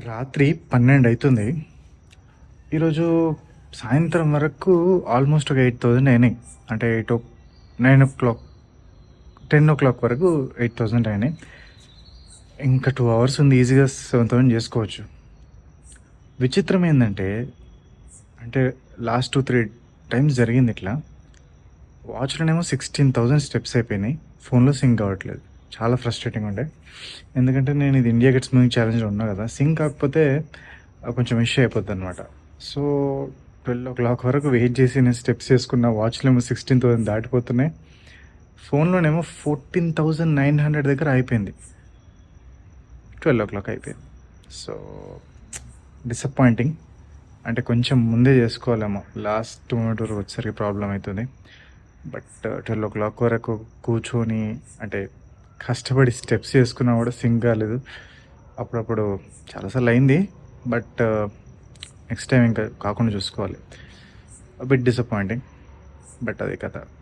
రాత్రి 12 అయితుంది. ఈరోజు సాయంత్రం వరకు ఆల్మోస్ట్ ఒక 8,000 అయినాయి. అంటే 9:00, 10:00 వరకు 8,000 అయినాయి. ఇంకా 2 అవర్స్ ఉంది. ఈజీగా 7,000 చేసుకోవచ్చు. విచిత్రం ఏందంటే, అంటే లాస్ట్ 2, 3 టైమ్స్ జరిగింది ఇట్లా. వాచ్‌లోనేమో 16,000 స్టెప్స్ అయిపోయినాయి. ఫోన్‌లో సింక్ కావట్లేదు. చాలా ఫ్రస్ట్రేటింగ్ ఉండే. ఎందుకంటే నేను ఇది ఇండియా గెట్స్ మూవింగ్ ఛాలెంజ్‌లో ఉన్నా కదా! సింక్ కాకపోతే కొంచెం ఇష్యూ అయిపోద్దనమాట. సో, 12:00 వరకు వెయిట్ చేసి నేను స్టెప్స్ చేసుకున్న. వాచ్‌లో ఏమో 16,000 దాటిపోతున్నాయి. ఫోన్‌లోనేమో 14,900 దగ్గర అయిపోయింది. 12:00 అయిపోయింది. So, disappointing. అంటే కొంచెం ముందే చేసుకోవాలేమో. లాస్ట్ మూమెంట్ వరకు వచ్చేసరికి ప్రాబ్లమ్ అయితుంది. బట్ 12:00 వరకు కూర్చొని అంటే కష్టపడి స్టెప్స్ చేసుకున్నా కూడా సింక్ కాలేదు. అప్పుడప్పుడు చాలా సార్లు అయింది. బట్ నెక్స్ట్ టైం ఇంకా కాకుండా చూసుకోవాలి. Bit disappointing. బట్ అదే కథ.